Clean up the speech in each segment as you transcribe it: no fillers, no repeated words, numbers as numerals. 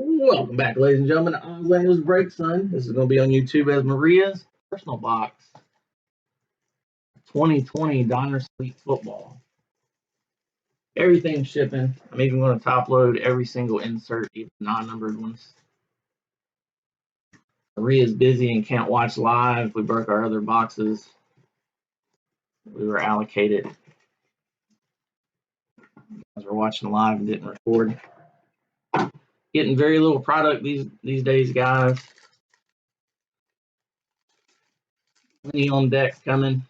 Welcome back, ladies and gentlemen, to Oz Break Son. This is going to be on YouTube as Maria's personal box 2020 Donruss Elite football. Everything's shipping. I'm even going to top load every single insert, even non-numbered ones. Maria's busy and can't watch live. We broke our other boxes. We were allocated. As we're watching live and didn't record. Getting very little product these days, guys. Plenty on deck coming.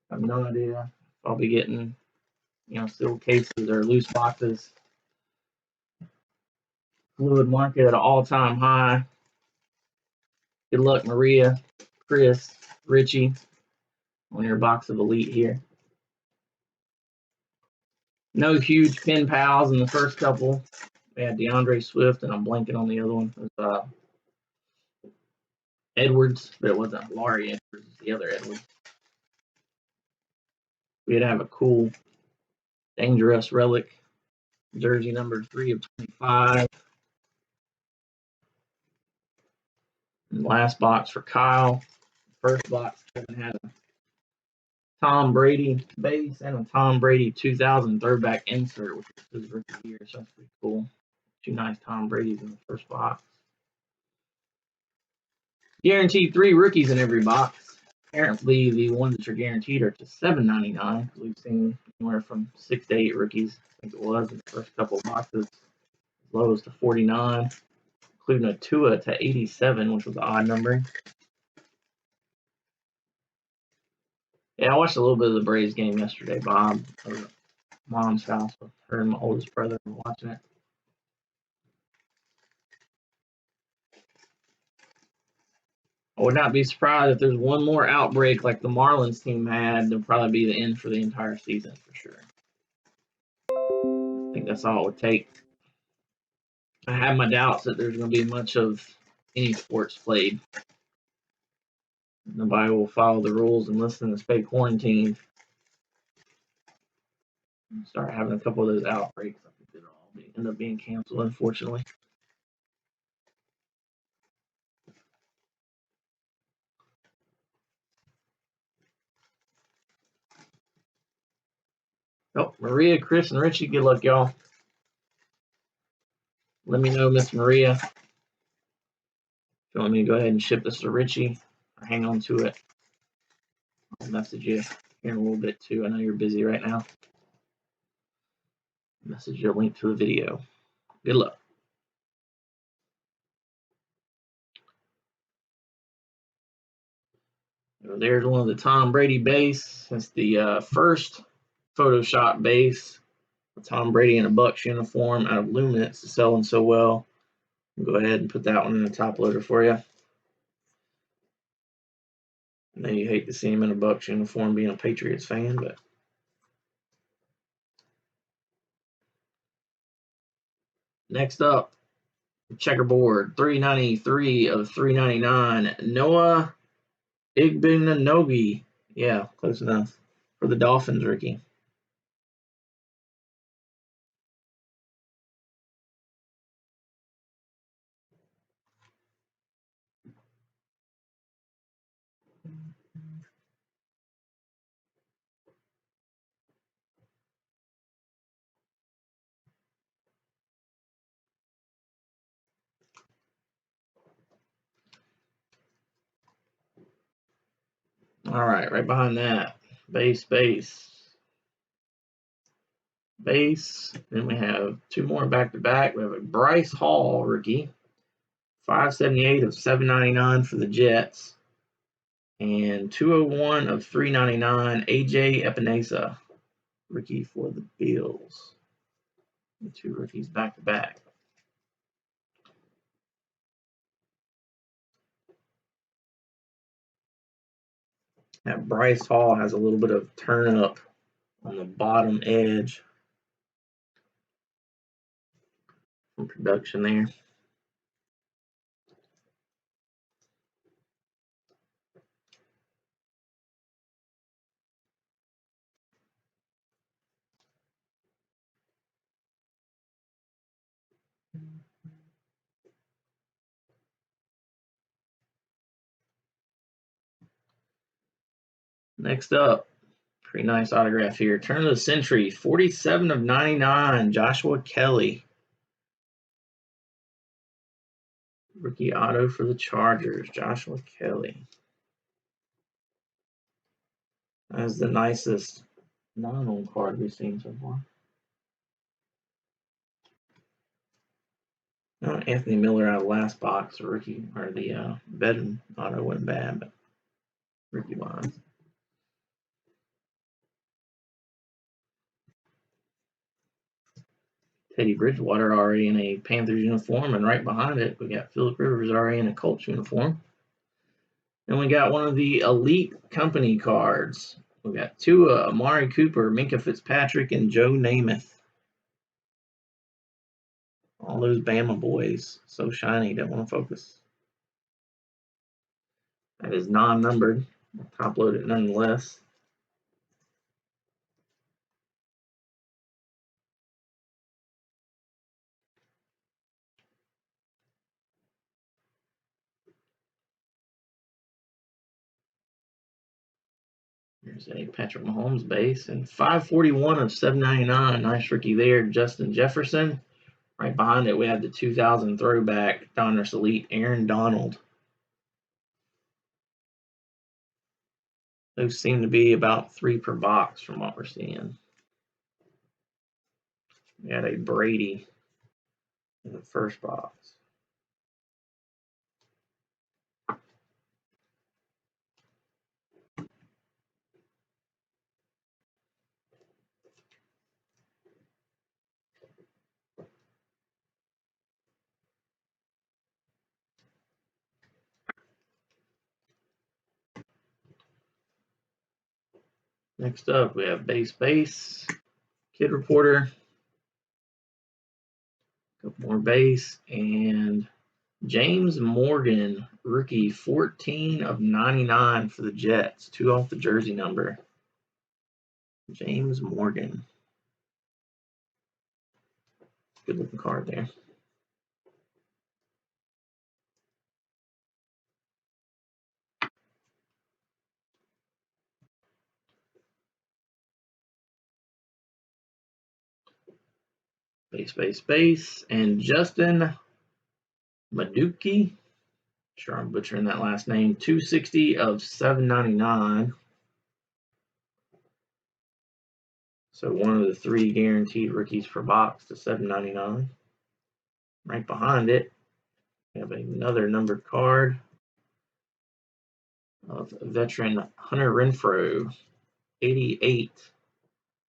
I have no idea if I'll be getting, sealed cases or loose boxes. Fluid market at an all-time high. Good luck, Maria, Chris, Richie, on your box of Elite here. No huge pen pals in the first couple. We had DeAndre Swift, and I'm blanking on the other one. It was Edwards, but it wasn't Laurie Edwards, it's the other Edwards. We did have a cool Donruss Relic jersey number 3 of 25. And last box for Kyle. First box, Kevin had a Tom Brady base and a Tom Brady 2000 throwback insert, which is his rookie year, so that's pretty cool. Two nice Tom Brady's in the first box. Guaranteed 3 rookies in every box. Apparently, the ones that are guaranteed are to $7.99. We've seen anywhere from 6 to 8 rookies, I think it was, in the first couple of boxes, as low as to 49, including a Tua to 87, which was an odd number. Yeah, I watched a little bit of the Braves game yesterday, Bob, over at Mom's house. Her and my oldest brother were watching it. I would not be surprised if there's one more outbreak like the Marlins team had. It'll probably be the end for the entire season for sure. I think that's all it would take. I have my doubts that there's going to be much of any sports played. Nobody will follow the rules and listen to stay quarantined. Start having a couple of those outbreaks. I think it'll all end up being canceled, unfortunately. Oh, Maria, Chris, and Richie, good luck, y'all. Let me know, Miss Maria, if you want me to go ahead and ship this to Richie or hang on to it. I'll message you here in a little bit, too. I know you're busy right now. Message you a link to the video. Good luck. There's one of the Tom Brady base. That's the first Photoshop base. Tom Brady in a Bucs uniform out of Luminance is selling so well. I'll go ahead and put that one in the top loader for you. I know you hate to see him in a Bucs uniform being a Patriots fan, but next up, checkerboard, 393 of 399. Noah Igbinonogi. Yeah, close enough. For the Dolphins rookie. All right behind that, base. Then we have 2 more back-to-back. We have a Bryce Hall rookie, 578 of 799 for the Jets, and 201 of 399, AJ Epinesa, rookie for the Bills. The 2 rookies back-to-back. That Bryce Hall has a little bit of turn up on the bottom edge from production there. Next up, pretty nice autograph here. Turn of the century, 47 of 99, Joshua Kelly. Rookie auto for the Chargers, Joshua Kelly. That's the nicest non-owned card we've seen so far. Anthony Miller out of last box, rookie, or the veteran auto went bad, but rookie wise. Teddy Bridgewater already in a Panthers uniform, and right behind it, we got Phillip Rivers already in a Colts uniform. And we got one of the Elite Company cards. We got Tua, Amari Cooper, Minkah Fitzpatrick, and Joe Namath. All those Bama boys. So shiny, don't want to focus. That is non-numbered. Top load it nonetheless. There's a Patrick Mahomes base, and 541 of 799. Nice rookie there, Justin Jefferson. Right behind it, we have the 2000 throwback Donruss Elite, Aaron Donald. Those seem to be about 3 per box from what we're seeing. We got a Brady in the first box. Next up, we have base, Kid Reporter, a couple more base, and James Morgan, rookie, 14 of 99 for the Jets, 2 off the jersey number. James Morgan. Good looking card there. Base, and Justin Maduki. Sure I'm butchering that last name. 260 of 799. So one of the 3 guaranteed rookies per box to 799. Right behind it, we have another numbered card of veteran Hunter Renfrow, 88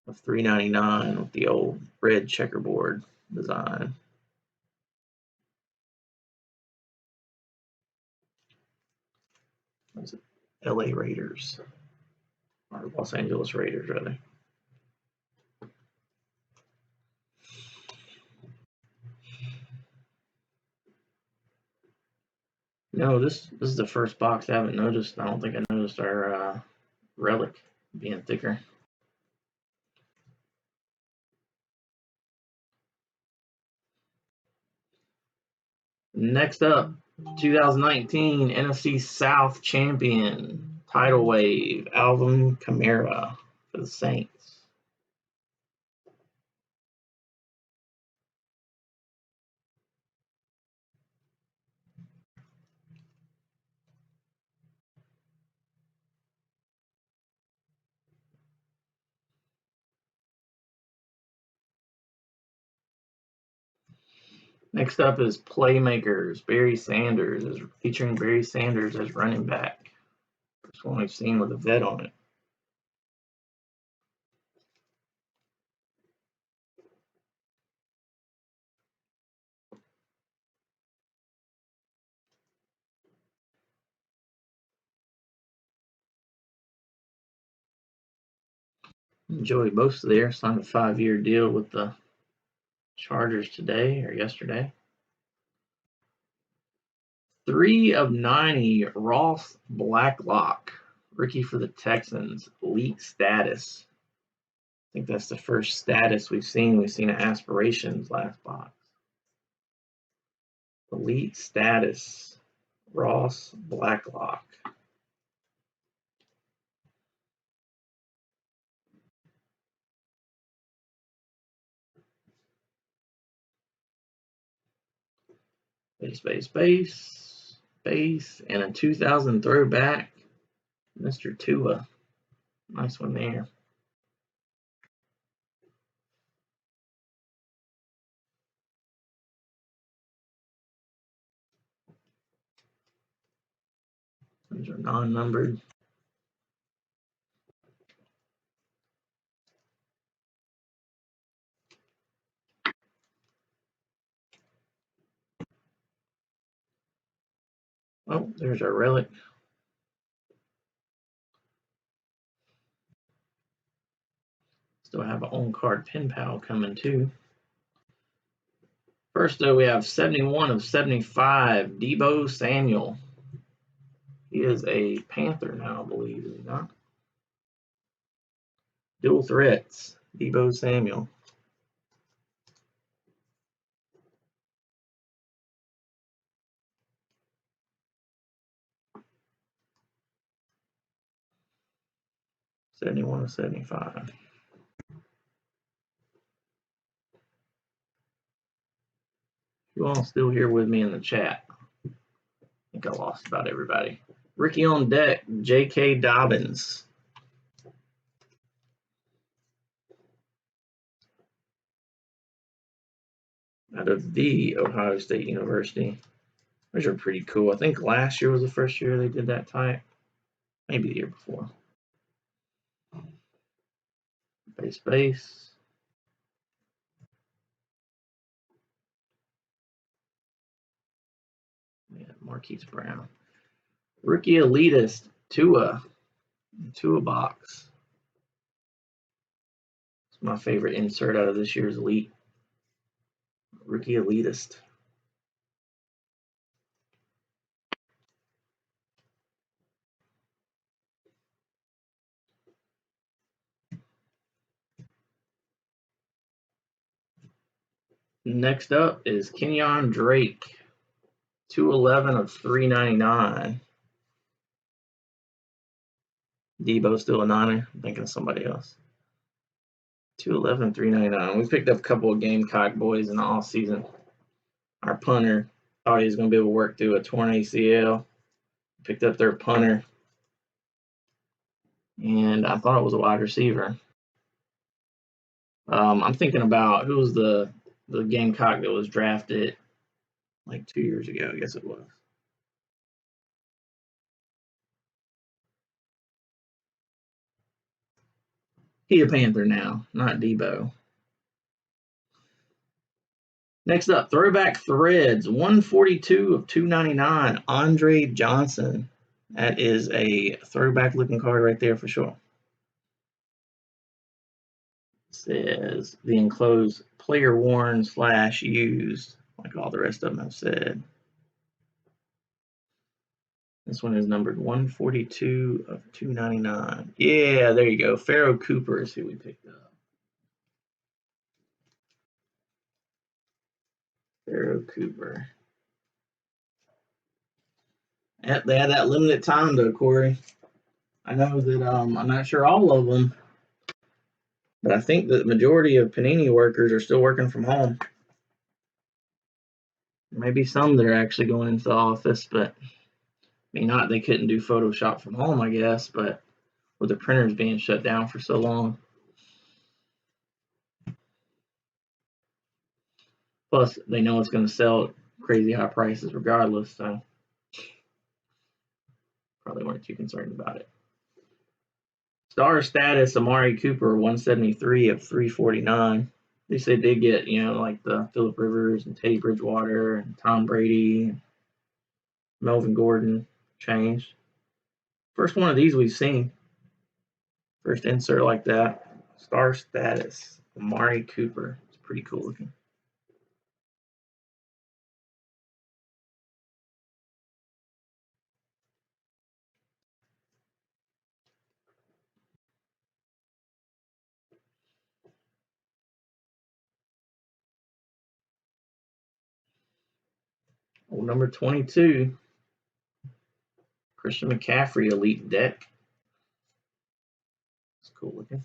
of 399 with the old red checkerboard design. That's LA Raiders, or Los Angeles Raiders, rather. No, this is the first box I haven't noticed. I don't think I noticed our relic being thicker. Next up, 2019 NFC South champion, tidal wave, Alvin Kamara for the Saints. Next up is Playmakers, Barry Sanders, featuring Barry Sanders as running back. First one we've seen with a vet on it. Joey Bosa there signed a 5-year deal with the Chargers today or yesterday. 3 of 90, Ross Blacklock, rookie for the Texans, elite status. I think that's the first status we've seen. We've seen an aspirations last box. Elite status, Ross Blacklock. Base, and a 2000 throwback, Mr. Tua. Nice one there. These are non-numbered. Oh, there's our relic. Still have an on-card pen pal coming too. First, though, we have 71 of 75, Deebo Samuel. He is a Panther now, I believe, is he not? Dual threats, Deebo Samuel. $71 of 75. You all still here with me in the chat? I think I lost about everybody. Ricky on deck, J.K. Dobbins. Out of the Ohio State University. Those are pretty cool. I think last year was the first year they did that type. Maybe the year before. Base. Yeah, Marquise Brown. Rookie Elitist, Tua box. It's my favorite insert out of this year's Elite. Rookie Elitist. Next up is Kenyon Drake, 211 of 399. Deebo still a Niner. I'm thinking of somebody else. 211, 399. We picked up a couple of Gamecock boys in the off season. Our punter thought he was going to be able to work through a torn ACL. Picked up their punter, and I thought it was a wide receiver. I'm thinking about who was the Gamecock that was drafted like 2 years ago. I guess it was. He a Panther now, not Deebo. Next up, Throwback Threads, 142 of 299, Andre Johnson. That is a throwback looking card right there for sure. It says the enclosed player worn / used, like all the rest of them have said. This one is numbered 142 of 299. Yeah, there you go. Pharaoh Cooper is who we picked up. Pharaoh Cooper. They had that limited time though, Corey. I know that I'm not sure all of them, but I think the majority of Panini workers are still working from home. Maybe some that are actually going into the office, but I mean, not they couldn't do Photoshop from home, I guess, but with the printers being shut down for so long. Plus, they know it's going to sell at crazy high prices regardless, so probably weren't too concerned about it. Star status, Amari Cooper, 173 of 349. At least they did get, like the Phillip Rivers and Teddy Bridgewater and Tom Brady and Melvin Gordon changed. First one of these we've seen. First insert like that. Star status, Amari Cooper. It's pretty cool looking. Number 22, Christian McCaffrey Elite deck. It's cool looking.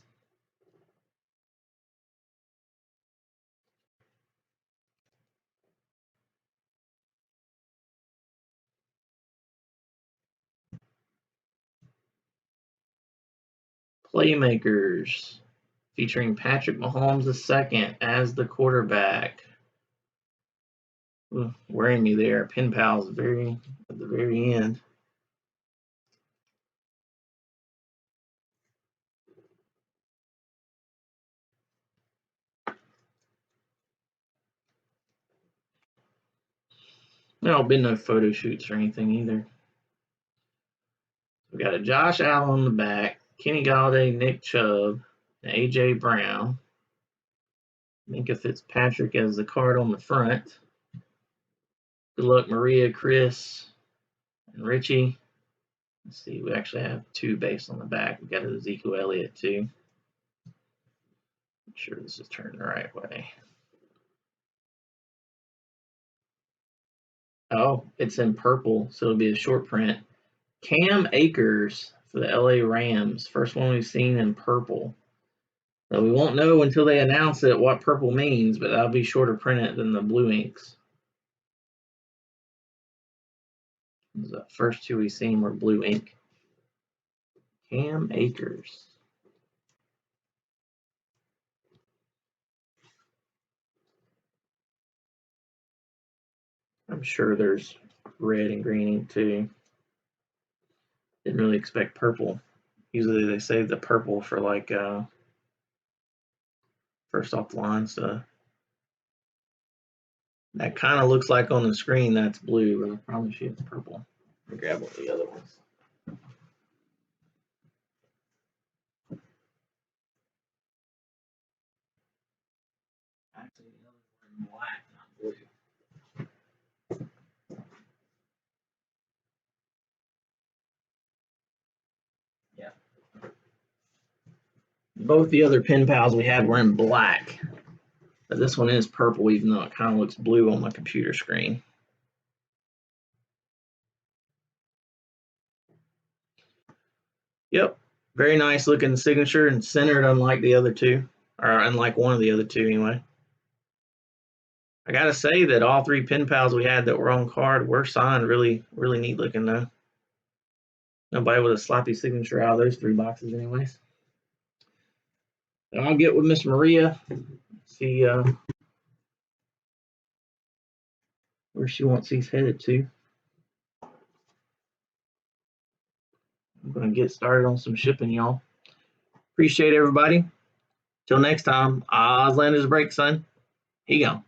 Playmakers, featuring Patrick Mahomes II as the quarterback. Ooh, worrying me there. Pen pals at the very end. There'll be no photo shoots or anything either. We got a Josh Allen on the back, Kenny Galladay, Nick Chubb, and A.J. Brown. Minka Fitzpatrick as the card on the front. Good luck, Maria, Chris, and Richie. Let's see, we actually have 2 based on the back. We got a Ezekiel Elliott too. Make sure this is turned the right way. Oh, it's in purple, so it'll be a short print. Cam Akers for the LA Rams. First one we've seen in purple. So we won't know until they announce it what purple means, but that'll be shorter printed than the blue inks. The first 2 we've seen were blue ink. Cam Akers. I'm sure there's red and green ink too. Didn't really expect purple. Usually they save the purple for like first off the line stuff. That kind of looks like on the screen that's blue, but I promise you it's purple. Let me grab one of the other ones. Actually, the others were in black, not blue. Yeah. Both the other pen pals we had were in black, but this one is purple, even though it kind of looks blue on my computer screen. Yep, very nice looking signature and centered, unlike the other 2, or unlike one of the other 2 anyway. I gotta say that all 3 pen pals we had that were on card were signed really, really neat looking though. Nobody with a sloppy signature out of those 3 boxes anyways. And I'll get with Miss Maria, see where she wants these headed to. I'm gonna get started on some shipping, y'all. Appreciate everybody. Till next time, Ozland is a break, son. He gone.